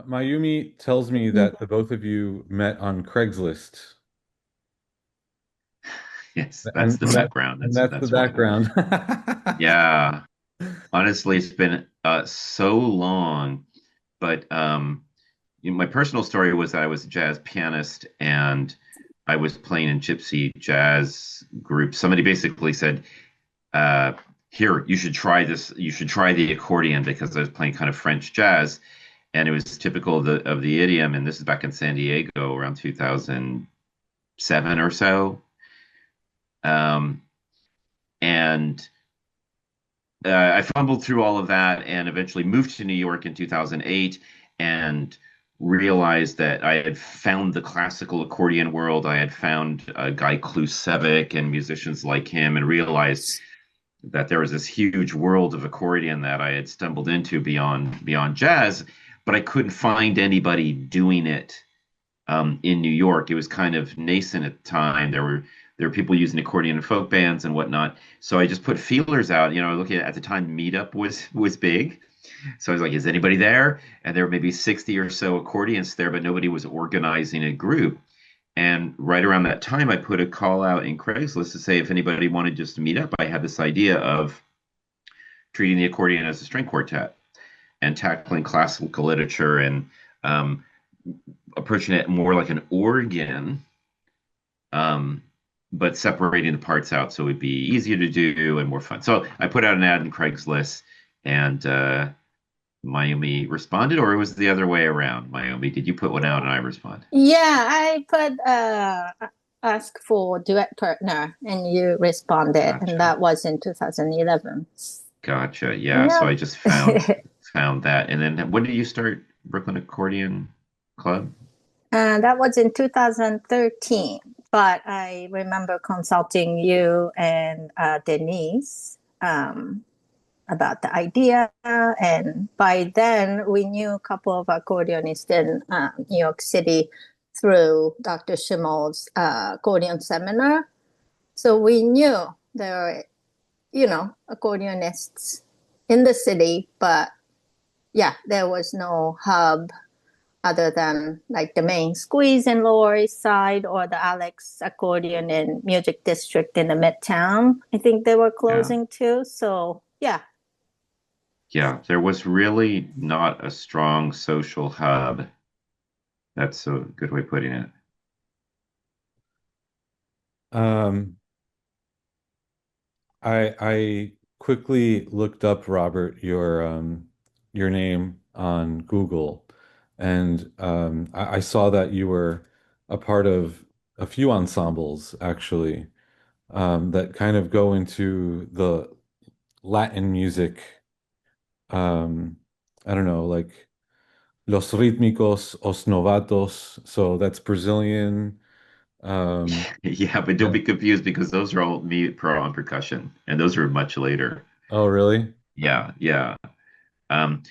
Mayumi tells me that the both of you met on Craigslist, Yes, that's and the and that background. and That's that's the that's why. background. Yeah. Honestly, it's been so long, but my personal story was that I was a jazz pianist and I was playing in gypsy jazz groups. Somebody basically said, uh, "Here, you should try this. You should try the accordion," because I was playing kind of French jazz, and it was typical of the idiom. And this is back in San Diego around 2007 or so. Um, and I fumbled through all of that and eventually moved to New York in 2008 and realized that I had found the classical accordion world. I had found Guy Klusevic and musicians like him and realized that there was this huge world of accordion that I had stumbled into beyond jazz, but I couldn't find anybody doing it in New York. It was kind of nascent at the time. There were people using accordion in folk bands and whatnot. So I just put feelers out. Looking at the time, Meetup was big. So I was like, "Is anybody there?" And there were maybe 60 or so accordionists there, but nobody was organizing a group. And right around that time, I put a call out in Craigslist to say if anybody wanted just to meet up. I had this idea of treating the accordion as a string quartet and tackling classical literature and um, approaching it more like an organ, um, but separating the parts out so it'd be easier to do and more fun. So I put out an ad in Craigslist, and Mayumi responded, or it was the other way around. Mayumi, did you put one out and I respond? Yeah, I put ask for duet partner and you responded, and Gotcha, that was in 2011. gotcha. Yeah, so I Yep. just found that, and then when did you start Brooklyn Accordion Club? And that was in 2013. But I remember consulting you and Denise about the idea. And by then, we knew a couple of accordionists in New York City through Dr. Schimmel's accordion seminar. So we knew there were, accordionists in the city, but yeah, there was no hub other than like the main squeeze in Lower East Side or the Alex Accordion and Music District in the Midtown. I think they were Yeah, closing too. So yeah. yeah. There was really not a strong social hub. That's a good way of putting it. Um, I quickly looked up Robert your name on Google, and I saw that you were a part of a few ensembles actually that kind of go into the Latin music. Um, I don't know, like Los Rítmicos, Os Novatos. So that's Brazilian. Um, Yeah, but don't yeah. be confused because those are all me pro on percussion, and those are much later. Oh, really? Yeah, yeah.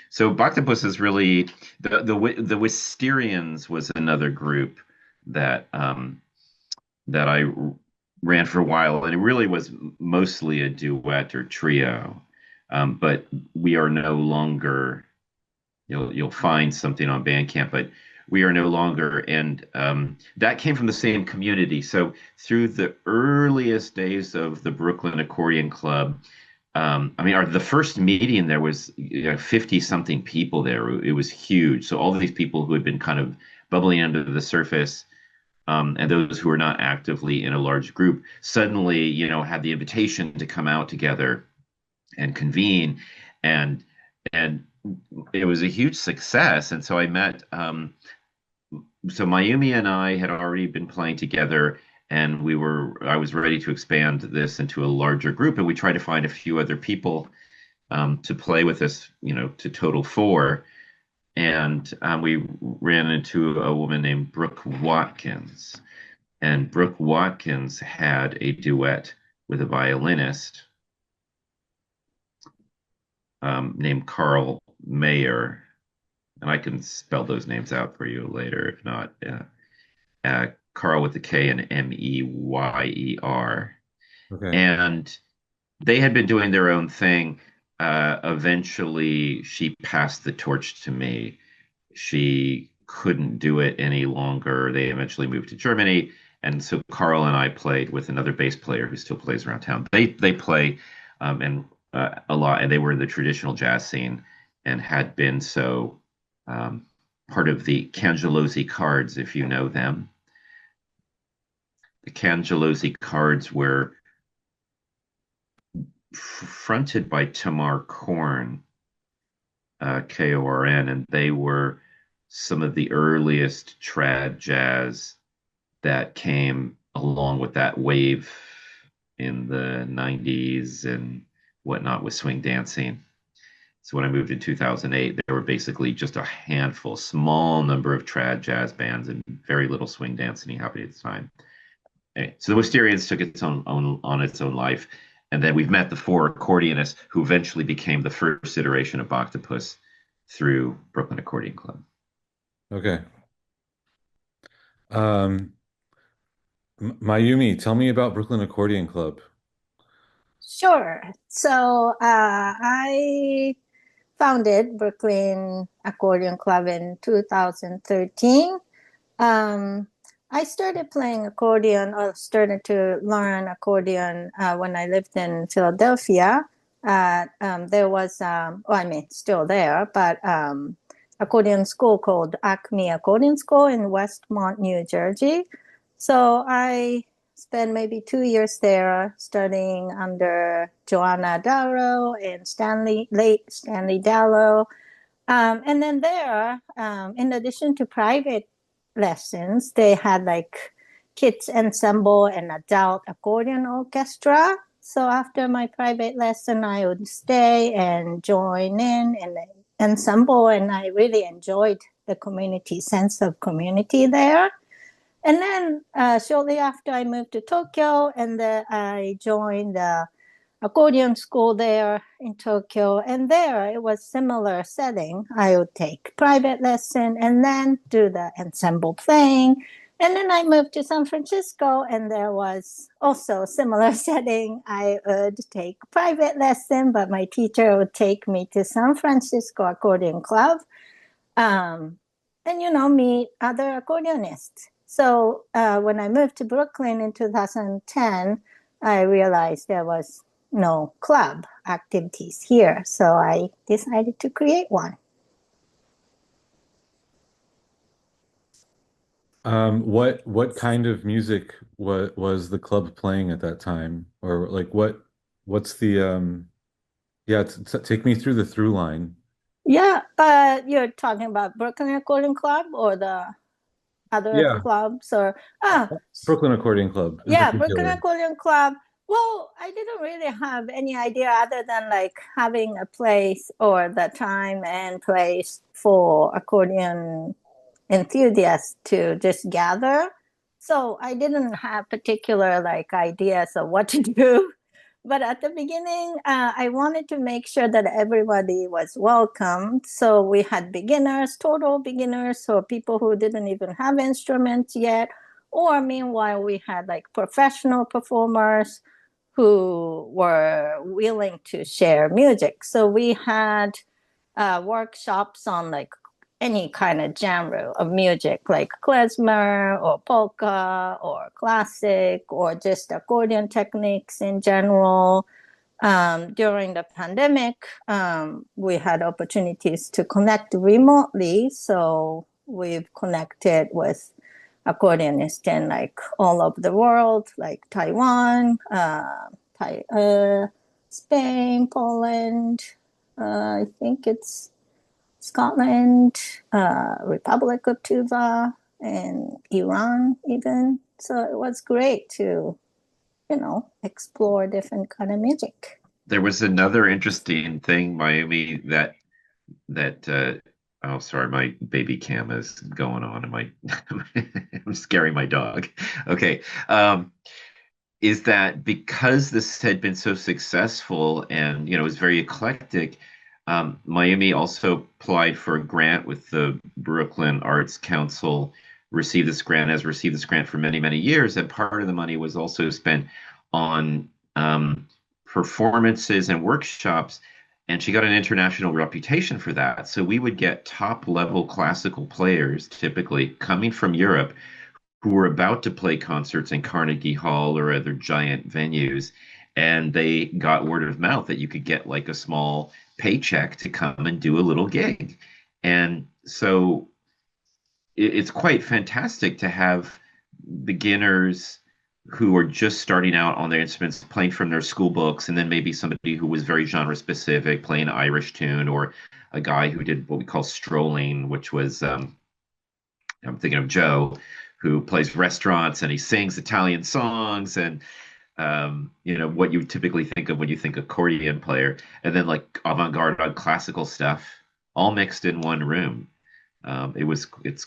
So Boctopus is really the Wisterians was another group that that I ran for a while, and it really was mostly a duet or trio. But we are no longer. You'll find something on Bandcamp, but we are no longer. And that came from the same community. So through the earliest days of the Brooklyn Accordion Club, I mean, the first meeting there was 50 something people there. It was huge. So all of these people who had been kind of bubbling under the surface, and those who were not actively in a large group, suddenly, had the invitation to come out together and convene, and and it was a huge success. And so I met. So Mayumi and I had already been playing together, and I was ready to expand this into a larger group, and we tried to find a few other people to play with us, to total four. And we ran into a woman named Brooke Watkins, and Brooke Watkins had a duet with a violinist named Carl Mayer, and I can spell those names out for you later if not. Carl with the K and Meyer. Okay. And they had been doing their own thing. Eventually, she passed the torch to me. she couldn't do it any longer. They eventually moved to Germany, and so Carl and I played with another bass player who still plays around town. They play and a lot, and they were in the traditional jazz scene and had been so um, part of the Cangellosi Cards, if you know them. The Cangellosi Cards were fronted by Tamar Korn, Korn, and they were some of the earliest trad jazz that came along with that wave in the 90s and whatnot with swing dancing. So when I moved in 2008, there were basically just a handful, small number of trad jazz bands and very little swing dancing happening at the time. Anyway, so the Wisterians took its own on its own life, and then we've met the four accordionists who eventually became the first iteration of Octopus through Brooklyn Accordion Club. Okay. Um, Mayumi, tell me about Brooklyn Accordion Club. Sure. So I founded Brooklyn Accordion Club in 2013. Um, I started playing accordion or started to learn accordion when I lived in Philadelphia. There was, well, I mean, still there, but accordion school called Acme Accordion School in Westmont, New Jersey. So I spent maybe 2 years there studying under Joanna Darrow and late Stanley Dallow. And then there, in addition to private lessons, they had like kids ensemble and adult accordion orchestra. So after my private lesson, I would stay and join in the ensemble, and I really enjoyed the community sense of community there. And then shortly after, I moved to Tokyo, and I joined the accordion school there in Tokyo. And there it was similar setting. I would take private lesson and then do the ensemble playing. And then I moved to San Francisco, and there was also a similar setting. I would take private lesson, but my teacher would take me to San Francisco Accordion Club, um, and meet other accordionists. So when I moved to Brooklyn in 2010, I realized there was no club activities here, so I decided to create one. What kind of music was the club playing at that time? Or like what's the yeah, take me through the through line. Yeah, but you're talking about Brooklyn Accordion Club or the other Yeah, clubs, or Brooklyn Accordion Club in yeah, Brooklyn particular. Accordion Club. Well, I didn't really have any idea other than like having a place or the time and place for accordion enthusiasts to just gather. So I didn't have particular like ideas of what to do. But at the beginning, I wanted to make sure that everybody was welcome. So we had beginners, total beginners, so people who didn't even have instruments yet. Or meanwhile, we had like professional performers who were willing to share music. So we had workshops on like any kind of genre of music, like klezmer or polka or classic or just accordion techniques in general. During the pandemic, we had opportunities to connect remotely. So we've connected with accordionists in like all over the world, like Taiwan, Spain, Poland. I think it's Scotland, Republic of Tuva, and Iran even. So it was great to, explore different kind of music. There was another interesting thing, Miami, that oh, sorry, my baby cam is going on and my I'm scaring my dog. Okay. Is that because this had been so successful and it was very eclectic, Miami also applied for a grant with the Brooklyn Arts Council, has received this grant for many, many years, and part of the money was also spent on performances and workshops And she got an international reputation for that. So we would get top level classical players typically coming from Europe who were about to play concerts in Carnegie Hall or other giant venues. And they got word of mouth that you could get like a small paycheck to come and do a little gig. And so it's quite fantastic to have beginners who are just starting out on their instruments playing from their school books, and then maybe somebody who was very genre specific playing an Irish tune, or a guy who did what we call strolling, which was I'm thinking of Joe, who plays restaurants and he sings Italian songs, and what you typically think of when you think accordion player, and then like avant-garde classical stuff all mixed in one room. It's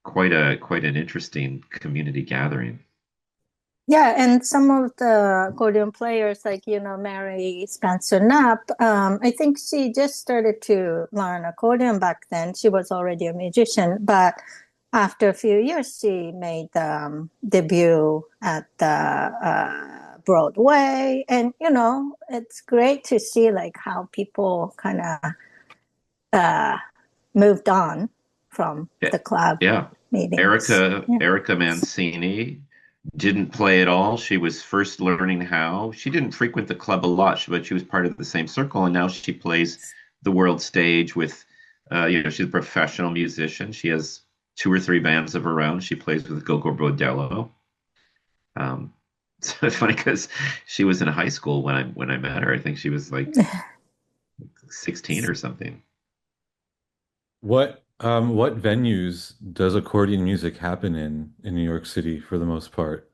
quite an interesting community gathering. Yeah, and some of the accordion players, like, Mary Spencer Knapp, I think she just started to learn accordion back then. She was already a musician, but after a few years, she made the debut at the Broadway. And, it's great to see like how people kind of uh, moved on from Yeah, the club yeah. meetings. Erica Mancini didn't play at all. She was first learning how. She didn't frequent the club a lot, but she was part of the same circle, and now she plays the world stage with, she's a professional musician. She has two or three bands of her own. She plays with Gogo Bordello. Um, so it's funny because she was in high school when I met her. I think she was like Yeah. 16 or something. What venues does accordion music happen in New York City for the most part?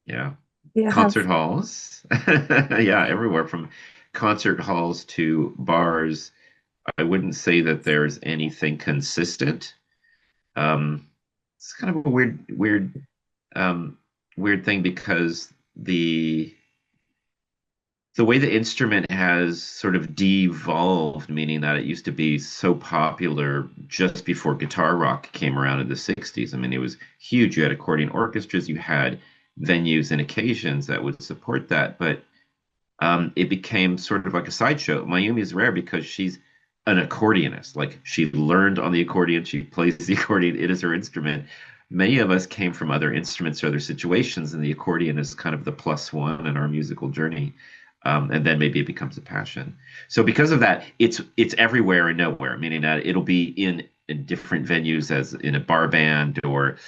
Yeah. You have Concert halls. Yeah, everywhere from concert halls to bars. I wouldn't say that there's anything consistent. Um, it's kind of a um, weird thing because the way the instrument has sort of devolved, meaning that it used to be so popular just before guitar rock came around in the 60s. I mean, it was huge. You had accordion orchestras, you had venues and occasions that would support that, but it became sort of like a sideshow. Mayumi is rare because she's an accordionist. Like she learned on the accordion, she plays the accordion, it is her instrument. Many of us came from other instruments or other situations, and the accordion is kind of the plus one in our musical journey. And then maybe it becomes a passion. So because of that, it's everywhere and nowhere, meaning that it'll be in different venues as in a bar band or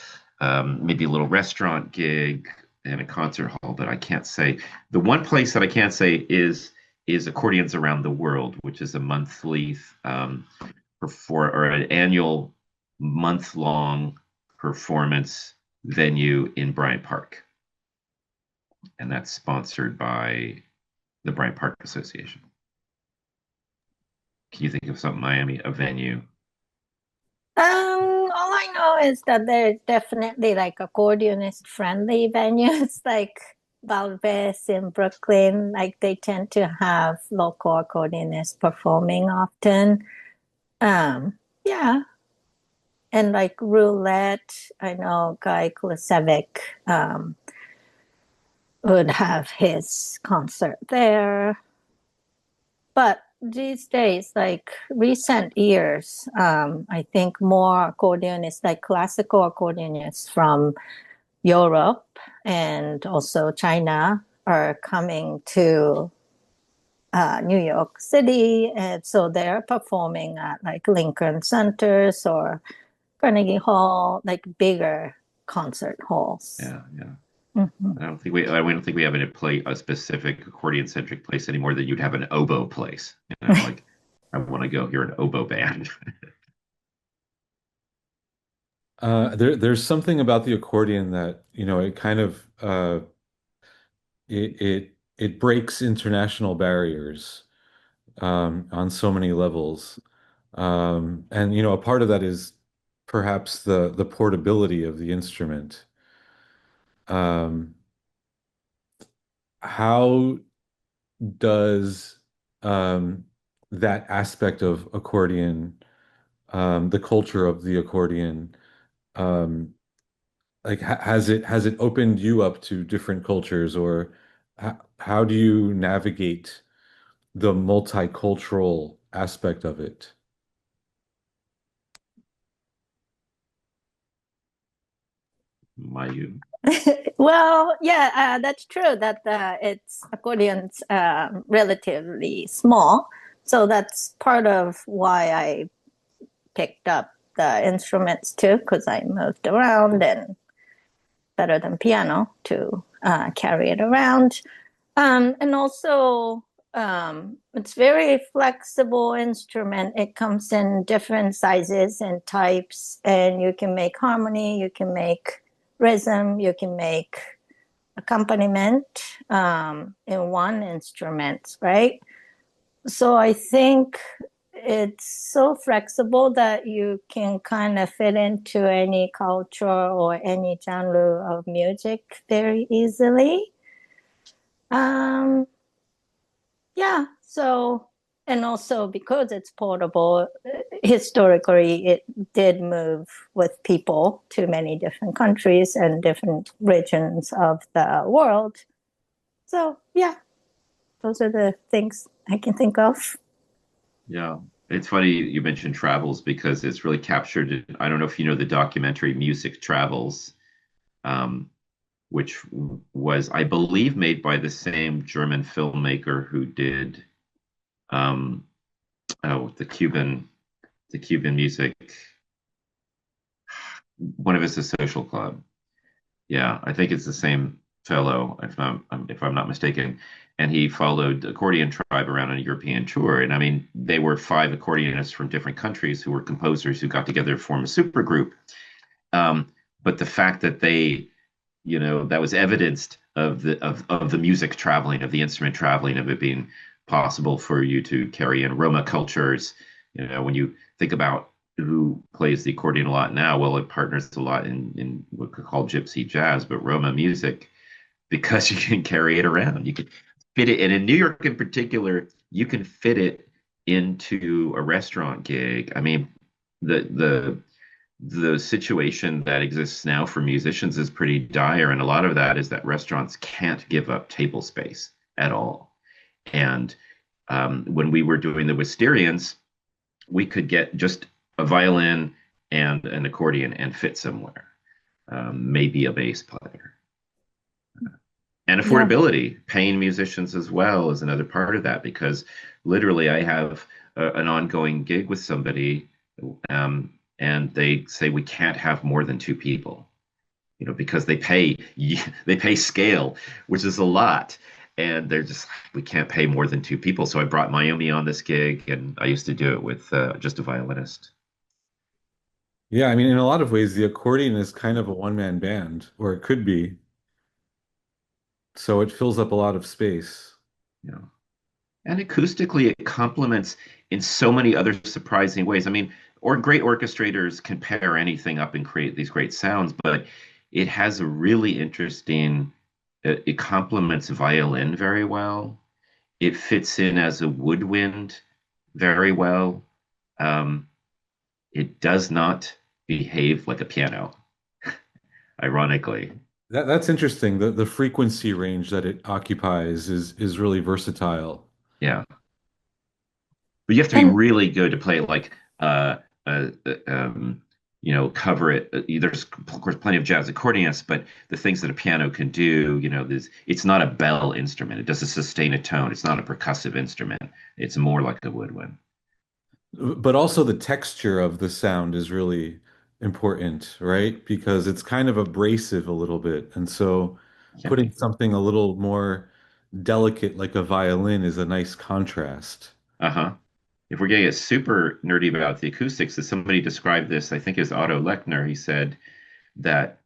maybe a little restaurant gig and a concert hall, but I can't say. The one place that I can't say is Accordions Around the World, which is a monthly or an annual month-long performance venue in Bryant Park, and that's sponsored by the Bryant Park Association. Can you think of something, Miami, a venue? All I know is that there's definitely like accordionist friendly venues like Valves in Brooklyn. Like they tend to have local accordionists performing often. Yeah. And like Roulette, I know Guy Kulisevic would have his concert there. But these days, like recent years, I think more accordionists, like classical accordionists from Europe and also China, are coming to New York City. And so they're performing at like Lincoln Centers or Carnegie Hall, like bigger concert halls. Yeah, yeah. Mhm. I don't think we have a specific accordion centric place anymore that you'd have an oboe place. Like I want to go hear an oboe band. There's something about the accordion that, it kind of it breaks international barriers on so many levels. And a part of that is perhaps the portability of the instrument. Um, how does um, that aspect of accordion, the culture of the accordion, um, like has it opened you up to different cultures, or how do you navigate the multicultural aspect of it? Mayu. Well, yeah, that's true that it's accordion's relatively small. So that's part of why I picked up the instruments too, because I moved around and better than piano to carry it around. And also, it's very flexible instrument. It comes in different sizes and types, and you can make harmony, you can make rhythm, you can make accompaniment in one instrument, right? So I think it's so flexible that you can kind of fit into any culture or any genre of music very easily. Um, yeah, so, and also because it's portable, historically, it did move with people to many different countries and different regions of the world. So, yeah, those are the things I can think of. Yeah. It's funny you mentioned travels because it's really captured. I don't know if you know the documentary Music Travels, um, which was, I believe, made by the same German filmmaker who did um, oh, the Cuban music. One of us is Social Club. Yeah, I think it's the same fellow, if I'm not mistaken. And he followed the accordion tribe around on a European tour. And I mean, they were five accordionists from different countries who were composers who got together to form a supergroup. Um, but the fact that that was evidenced of the music traveling, of the instrument traveling, of it being possible for you to carry in Roma cultures. When you think about who plays the accordion a lot now, well, it partners a lot in what we call gypsy jazz, but Roma music, because you can carry it around. You can fit it, and in New York in particular, you can fit it into a restaurant gig. I mean, the the situation that exists now for musicians is pretty dire, and a lot of that is that restaurants can't give up table space at all. And when we were doing the Wisterians, we could get just a violin and an accordion and fit somewhere, maybe a bass player. And Yeah. affordability, paying musicians as well is another part of that because literally I have an ongoing gig with somebody, and they say we can't have more than two people, because they pay scale, which is a lot. And they're just, we can't pay more than two people. So I brought Mayumi on this gig, and I used to do it with just a violinist. Yeah, I mean, in a lot of ways, the accordion is kind of a one-man band, or it could be. So it fills up a lot of space. You know, and acoustically, it complements in so many other surprising ways. I mean, or great orchestrators can pair anything up and create these great sounds, but it has a really interesting, it complements violin very well. It fits in as a woodwind very well. Um, it does not behave like a piano, ironically. That's interesting. The frequency range that it occupies is really versatile. Yeah. But you have to be And really good to play like uh, uh, um, cover it. There's of course plenty of jazz accordionists, but the things that a piano can do, it's not a bell instrument. It doesn't sustain a tone. It's not a percussive instrument. It's more like a woodwind. But also the texture of the sound is really important, right? Because it's kind of abrasive a little bit. And so Yeah. putting something a little more delicate like a violin is a nice contrast. Uh-huh. If we're getting super nerdy about the acoustics, as somebody described this, I think is Otto Lechner, he said that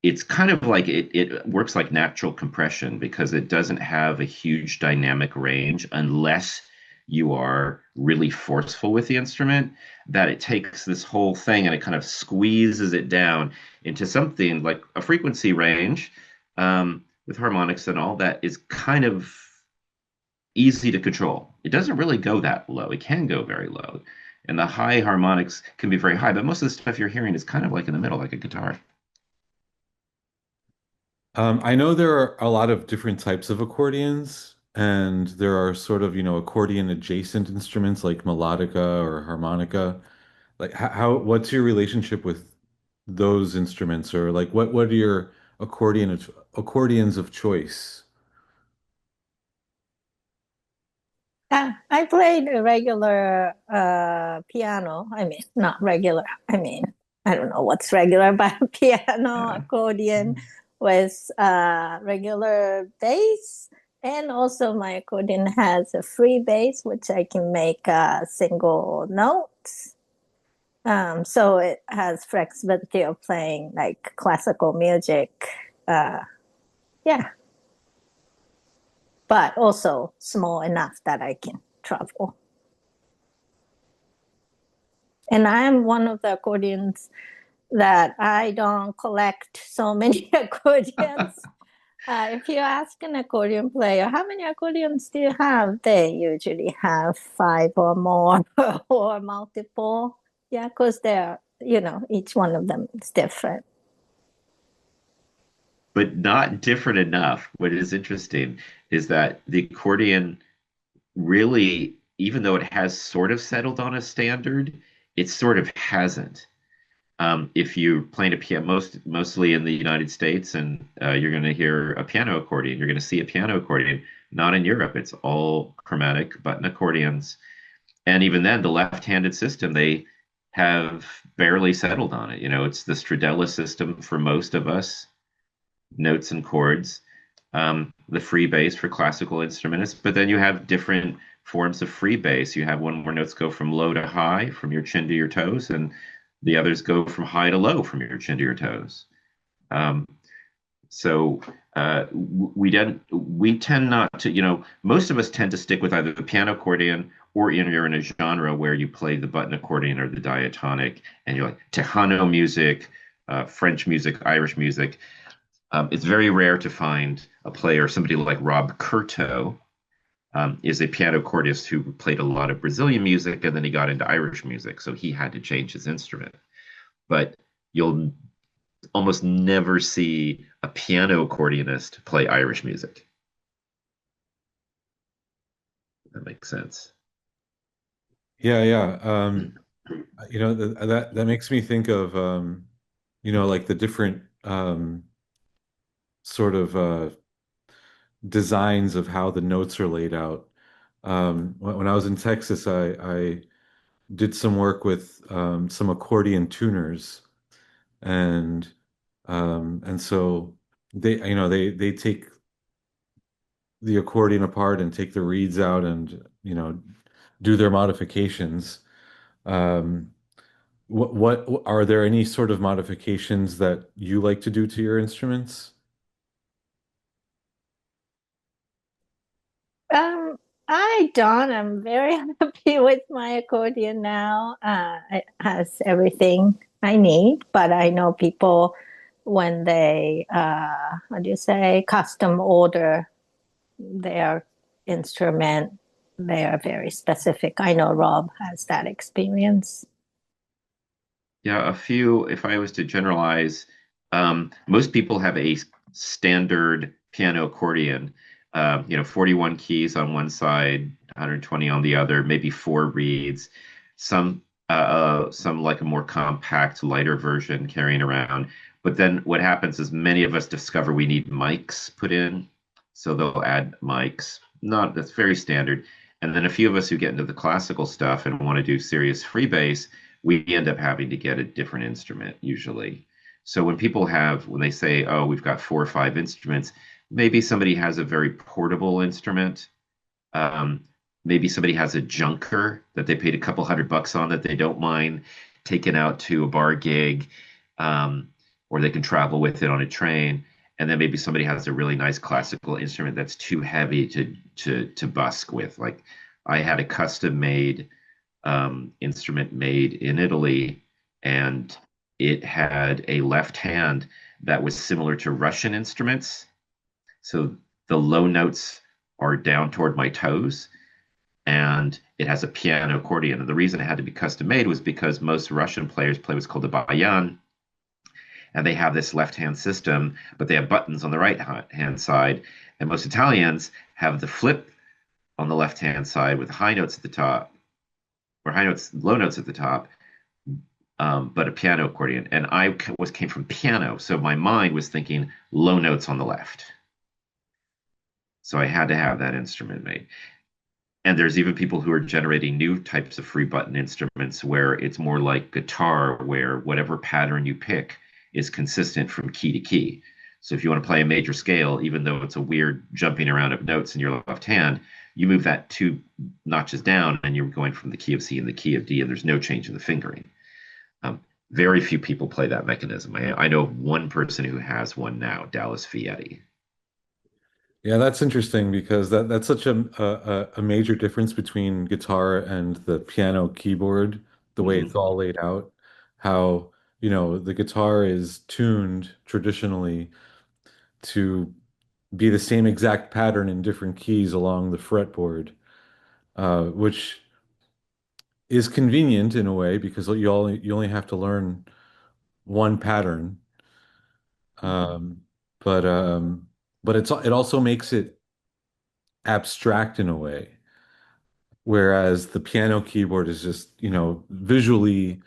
it's kind of like it works like natural compression because it doesn't have a huge dynamic range unless you are really forceful with the instrument, that it takes this whole thing and it kind of squeezes it down into something like a frequency range, with harmonics and all that is kind of easy to control. It doesn't really go that low. It can go very low. And the high harmonics can be very high, but most of the stuff you're hearing is kind of like in the middle, like a guitar. I know there are a lot of different types of accordions, and there are sort of, accordion adjacent instruments like melodica or harmonica. Like what's your relationship with those instruments, or like what are your accordions of choice? I played a regular piano. I mean, not regular. I mean, I don't know what's regular, but piano, Yeah. accordion with regular bass. And also, my accordion has a free bass, which I can make single notes. So it has flexibility of playing like classical music. Uh, yeah, but also small enough that I can travel. And I'm one of the accordions that I don't collect so many accordions. If you ask an accordion player, how many accordions do you have? They usually have five or more or multiple. Yeah, because they're, each one of them is different. But not different enough. What is interesting is that the accordion really, even though it has sort of settled on a standard, it sort of hasn't. If you're playing a piano, mostly in the United States, and you're going to hear a piano accordion, you're going to see a piano accordion. Not in Europe. It's all chromatic button accordions. And even then, the left-handed system, they have barely settled on it. It's the Stradella system for most of us, notes and chords, the free bass for classical instruments. But then you have different forms of free bass. You have one where notes go from low to high, from your chin to your toes, and the others go from high to low, from your chin to your toes. Um, so we tend not to, most of us tend to stick with either the piano accordion or you're in a genre where you play the button accordion or the diatonic, and you're like Tejano music, French music, Irish music. It's very rare to find a player, somebody like Rob Curto, is a piano accordionist who played a lot of Brazilian music and then he got into Irish music, so he had to change his instrument. But you'll almost never see a piano accordionist play Irish music. That makes sense. Yeah, yeah. That makes me think of like the different sort of designs of how the notes are laid out. When I was in Texas, I did some work with some accordion tuners, and so they take the accordion apart and take the reeds out and do their modifications. Um, what are there any sort of modifications that you like to do to your instruments? Um, I don't. I'm very happy with my accordion now. It has everything I need, but I know people when they, what do you say, custom order their instrument, they are very specific. I know Rob has that experience. Yeah, a few, if I was to generalize, most people have a standard piano accordion, 41 keys on one side, 120 on the other, maybe four reeds, some like a more compact, lighter version carrying around. But then what happens is many of us discover we need mics put in, so they'll add mics. Not that's very standard. And then a few of us who get into the classical stuff and want to do serious freebase, we end up having to get a different instrument usually. So when they say, oh, we've got four or five instruments, maybe somebody has a very portable instrument. Um, Maybe somebody has a junker that they paid a couple $100 on that they don't mind taking out to a bar gig, um, or they can travel with it on a train. And then maybe somebody has a really nice classical instrument that's too heavy to busk with. Like I had a custom made instrument made in Italy, and it had a left hand that was similar to Russian instruments. So the low notes are down toward my toes, and it has a piano accordion. And the reason it had to be custom made was because most Russian players play what's called a bayan, and they have this left-hand system, but they have buttons on the right-hand side. And most Italians have the flip on the left-hand side with high notes at the top, or high notes, low notes at the top, but a piano accordion. And I came from piano, so my mind was thinking low notes on the left. So I had to have that instrument made. And there's even people who are generating new types of free button instruments where it's more like guitar, where whatever pattern you pick is consistent from key to key. So if you want to play a major scale, even though it's a weird jumping around of notes in your left hand, you move that two notches down and you're going from the key of C and the key of D, and there's no change in the fingering. Very few people play that mechanism. I know of one person who has one now, Dallas Fietti. Yeah, that's interesting because that's such a major difference between guitar and the piano keyboard, the way it's Mm-hmm. all laid out. How, the guitar is tuned traditionally to be the same exact pattern in different keys along the fretboard, which is convenient in a way because you only have to learn one pattern. Mm-hmm. Um, but it also makes it abstract in a way. Whereas the piano keyboard is just, visually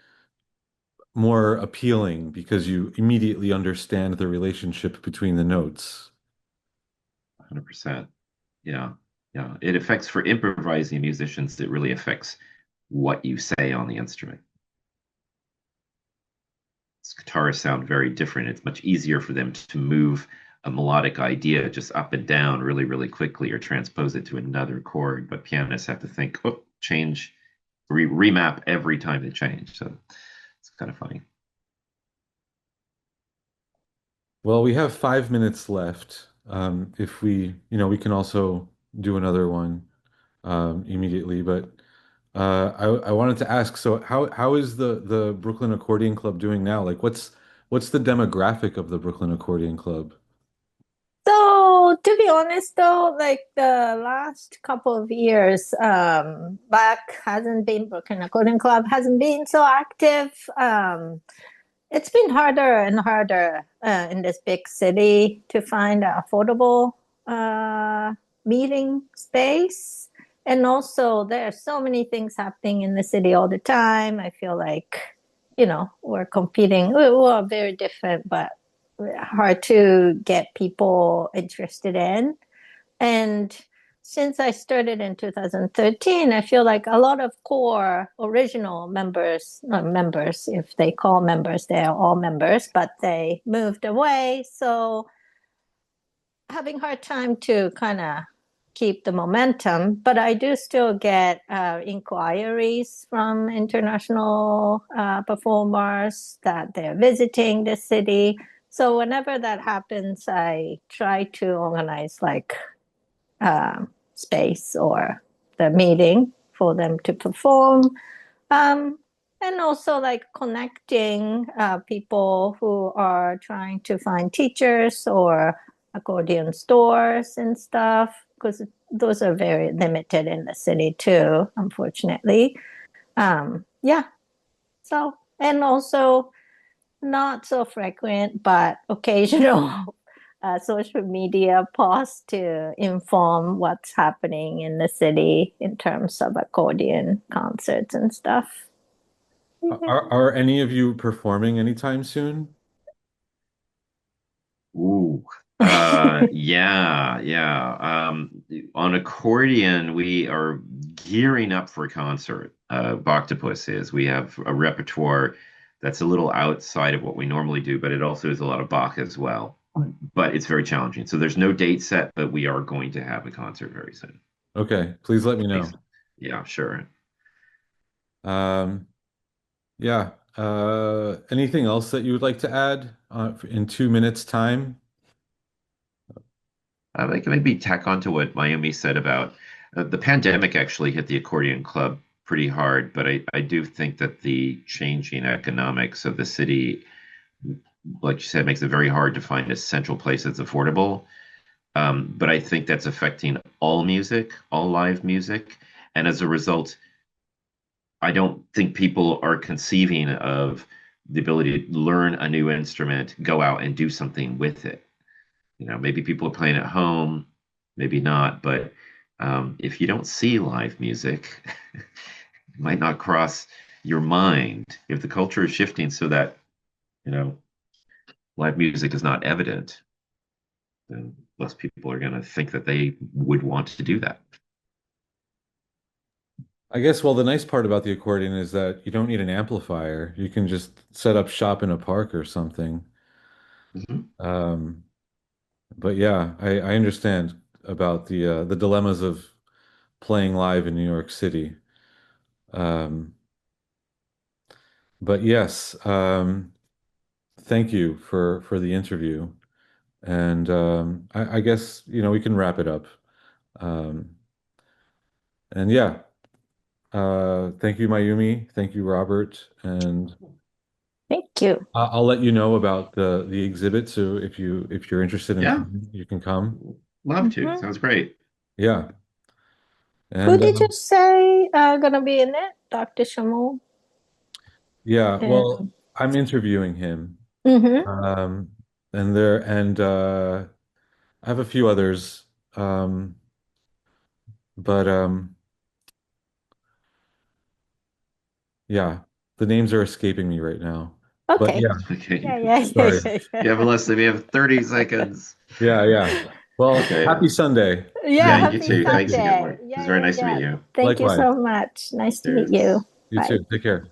more appealing because you immediately understand the relationship between the notes. 100%. Yeah. Yeah. It affects for improvising musicians, it really affects what you say on the instrument. Guitarists sound very different. It's much easier for them to move a melodic idea just up and down really, really quickly or transpose it to another chord. But pianists have to think, oh, change, remap every time they change. So it's kind of funny. Well, we have 5 minutes left. If we can also do another one immediately. But I wanted to ask, so how is the Brooklyn Accordion Club doing now? Like, what's the demographic of the Brooklyn Accordion Club? So to be honest though, like the last couple of years, back hasn't been Brooklyn Accordion Club hasn't been so active. It's been harder and harder in this big city to find an affordable meeting space. And also, there are so many things happening in the city all the time. I feel like, we're competing. We're very different, but hard to get people interested in. And since I started in 2013, I feel like a lot of core original members, not members, if they call members, they are all members, but they moved away. So having hard time to kind of keep the momentum, but I do still get inquiries from international performers that they're visiting the city. So whenever that happens, I try to organize like space or the meeting for them to perform. Um, and also like connecting people who are trying to find teachers or accordion stores and stuff, because those are very limited in the city too, unfortunately. Yeah. So, and also not so frequent, but occasional social media posts to inform what's happening in the city in terms of accordion concerts and stuff. Are any of you performing anytime soon? Ooh. Yeah, yeah. On accordion, we are gearing up for a concert. Boctopus is. We have a repertoire that's a little outside of what we normally do, but it also is a lot of Bach as well. But it's very challenging. So there's no date set, but we are going to have a concert very soon. Okay, please let me know. Thanks. Yeah, sure. Um, yeah. Anything else that you would like to add in 2 minutes time? I'd like to maybe tack on to what Mayumi said about the pandemic actually hit the accordion club pretty hard, but I do think that the changing economics of the city, like you said, makes it very hard to find a central place that's affordable. But I think that's affecting all music, all live music. And as a result, I don't think people are conceiving of the ability to learn a new instrument, go out and do something with it. Maybe people are playing at home, maybe not, but if you don't see live music, it might not cross your mind. If the culture is shifting so that, you know, live music is not evident, then less people are going to think that they would want to do that. I guess, well, the nice part about the accordion is that you don't need an amplifier. You can just set up shop in a park or something. Mhm. Um, but yeah, I understand about the dilemmas of playing live in New York City. Um, but yes, thank you for the interview. And I guess, we can wrap it up. Um, and yeah, thank you, Mayumi. Thank you, Robert. And Thank you. I'll let you know about the exhibit. So if you're interested in Yeah, coming, you can come. love to. Mhm. Sounds great. Yeah. Who And did you say gonna be in it? Dr. Shamu? yeah, well, And I'm interviewing him. mm-hmm. Um, and I have a few others. Um, but yeah, the names are escaping me right now. But Okay. yeah, Yeah, Okay. yeah, yeah, sorry. yeah, You have yeah. less than we have 30 seconds. Yeah, yeah. Well, Okay. happy Sunday. Yeah, Yeah, you happy too. Thanks again, Sunday. Mark. It was Yeah, very yeah, nice to meet yeah. you. Thank you Likewise. so much. Nice to meet you. Cheers. You Bye. too. Take care.